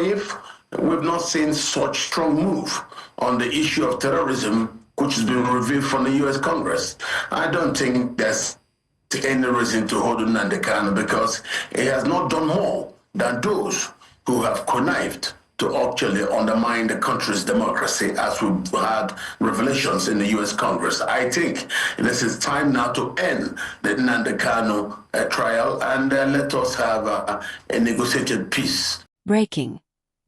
if we've not seen such strong move on the issue of terrorism, which has been revealed from the U.S. Congress, I don't think there's any reason to hold Nnamdi Kanu, because he has not done more than those who have connived to actually undermine the country's democracy, as we've had revelations in the U.S. Congress. I think this is time now to end the Nnamdi Kanu trial and let us have a negotiated peace. Breaking.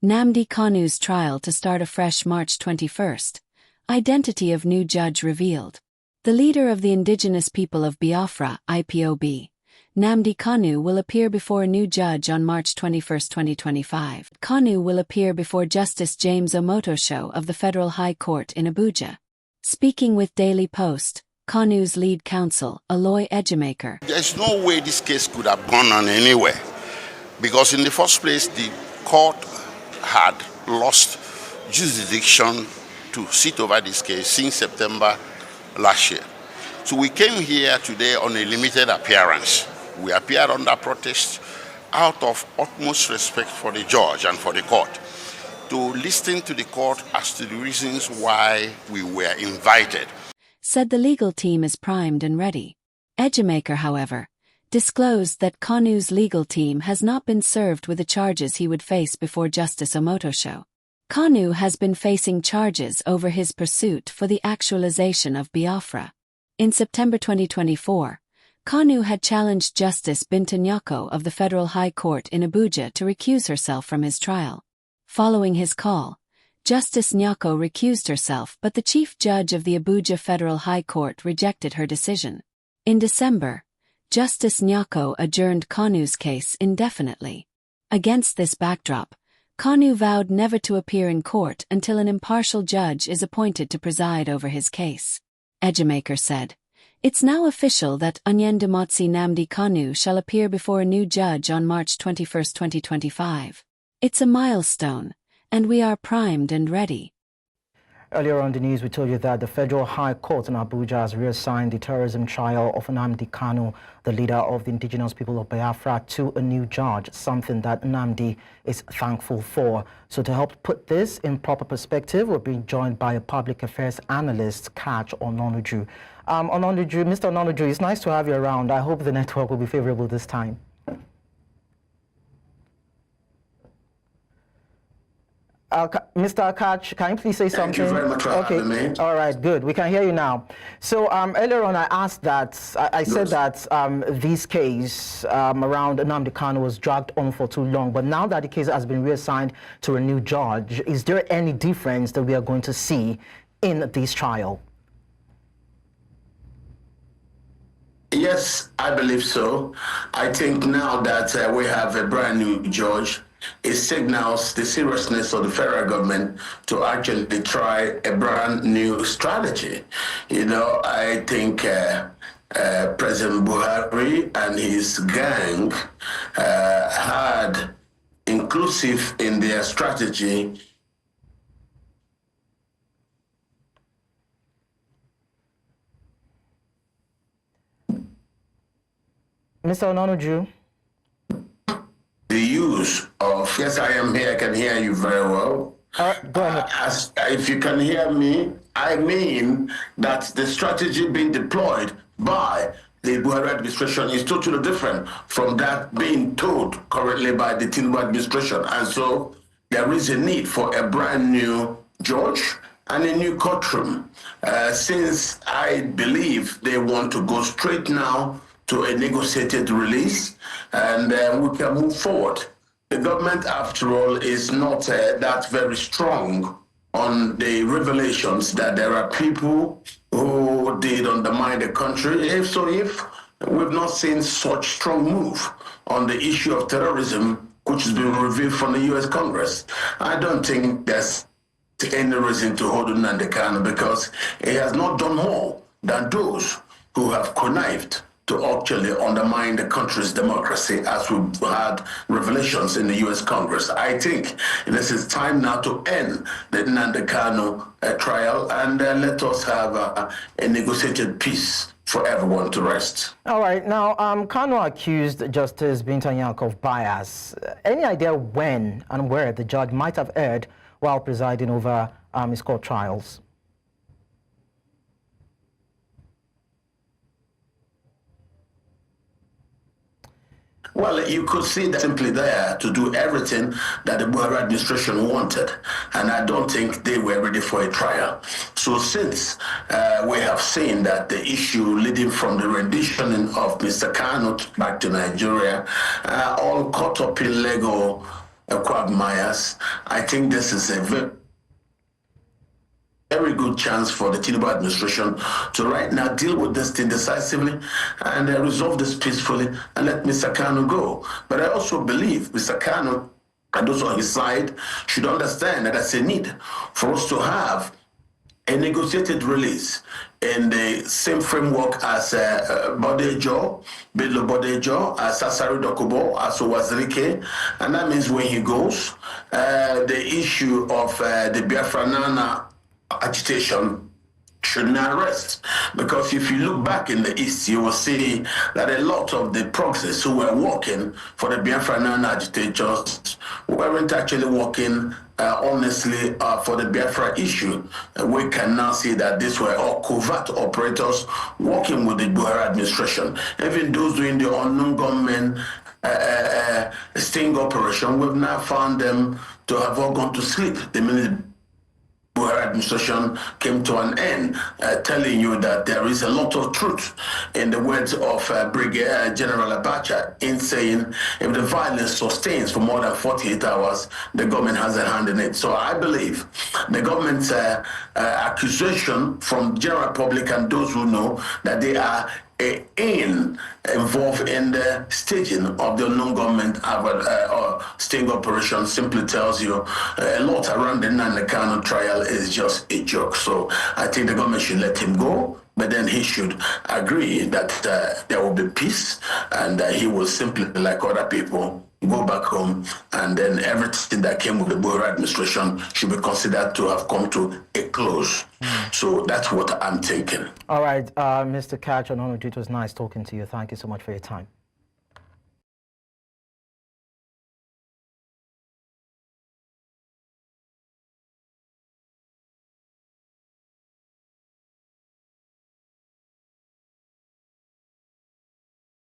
Nnamdi Kanu's trial to start afresh March 21st. Identity of new judge revealed. The leader of the indigenous people of Biafra, IPOB, Nnamdi Kanu, will appear before a new judge on March 21, 2025. Kanu will appear before Justice James Omotosho of the Federal High Court in Abuja. Speaking with Daily Post, Kanu's lead counsel, Aloy Ejemaker. There's no way this case could have gone on anywhere, because in the first place, the court had lost jurisdiction to sit over this case since September last year. So we came here today on a limited appearance. We appeared under protest out of utmost respect for the judge and for the court, to listen to the court as to the reasons why we were invited. Said the legal team is primed and ready. Ejemaker, however, disclosed that Kanu's legal team has not been served with the charges he would face before Justice Omotosho. Kanu has been facing charges over his pursuit for the actualization of Biafra. In September 2024, Kanu had challenged Justice Binta Nyako of the Federal High Court in Abuja to recuse herself from his trial. Following his call, Justice Nyako recused herself, but the chief judge of the Abuja Federal High Court rejected her decision. In December, Justice Nyako adjourned Kanu's case indefinitely. Against this backdrop, Kanu vowed never to appear in court until an impartial judge is appointed to preside over his case. Ejemaker said, "It's now official that Onyendomotsi Nnamdi Kanu shall appear before a new judge on March 21, 2025. It's a milestone, and we are primed and ready." Earlier on the news, we told you that the Federal High Court in Abuja has reassigned the terrorism trial of Nnamdi Kanu, the leader of the indigenous people of Biafra, to a new judge, something that Nnamdi is thankful for. So to help put this in proper perspective, we're being joined by a public affairs analyst, Kaj Ononuju. Mr. Ononuju, it's nice to have you around. I hope the network will be favorable this time. Mr. Akach, can you please say something? Thank you very much for having me. All right, good. We can hear you now. So earlier on, I asked that, I said that this case around Nnamdi Kanu was dragged on for too long, but now that the case has been reassigned to a new judge, is there any difference that we are going to see in this trial? Yes, I believe so. I think now that we have a brand new judge, it signals the seriousness of the federal government to actually try a brand new strategy. You know, I think President Buhari and his gang had inclusive in their strategy. Mr. Ononuju? The use of, yes, I am here, I can hear you very well. Go ahead. If you can hear me, I mean that the strategy being deployed by the Buhari administration is totally different from that being told currently by the Tinubu administration. And so there is a need for a brand new judge and a new courtroom. Since I believe they want to go straight now to a negotiated release, and we can move forward. The government, after all, is not that very strong on the revelations that there are people who did undermine the country. If we've not seen such strong move on the issue of terrorism, which has been revealed from the U.S. Congress, I don't think there's any reason to hold Nnamdi Kanu, because he has not done more than those who have connived to actually undermine the country's democracy, as we've had revelations in the U.S. Congress. I think this is time now to end the Nnamdi Kanu trial and let us have a negotiated peace for everyone to rest. All right. Now, Kanu accused Justice Binta Nyako of bias. Any idea when and where the judge might have erred while presiding over his court trials? Well, you could see that simply there to do everything that the Buhari administration wanted, and I don't think they were ready for a trial. So since we have seen that the issue leading from the rendition of Mr. Kanu back to Nigeria, all caught up in legal quagmires, I think this is a very good chance for the Tinubu administration to right now deal with this thing decisively and resolve this peacefully and let Mr. Kanu go. But I also believe Mr. Kanu and those on his side should understand that there's a need for us to have a negotiated release in the same framework as Bodejo, Bedlo Bodejo, as Sasari Dokubo, as Owazirike, and that means when he goes, the issue of the Biafra Nana agitation should not rest, because if you look back in the East, you will see that a lot of the proxies who were working for the Biafra Nana agitators weren't actually working honestly for the Biafra issue. We can now see that these were all covert operators working with the Buhari administration. Even those doing the unknown government sting operation, we've now found them to have all gone to sleep the minute Buhari administration came to an end, telling you that there is a lot of truth in the words of Brigadier General Abacha in saying if the violence sustains for more than 48 hours, the government has a hand in it. So I believe the government's accusation from general public and those who know that they are involved in the staging of the non-government or sting operation simply tells you a lot around the Nnamdi Kanu trial is just a joke. So I think the government should let him go, but then he should agree that there will be peace and he will simply, like other people, go back home, and then everything that came with the Buhari administration should be considered to have come to a close. So that's what I'm thinking. All right, Mr. Kach, it was nice talking to you. Thank you so much for your time.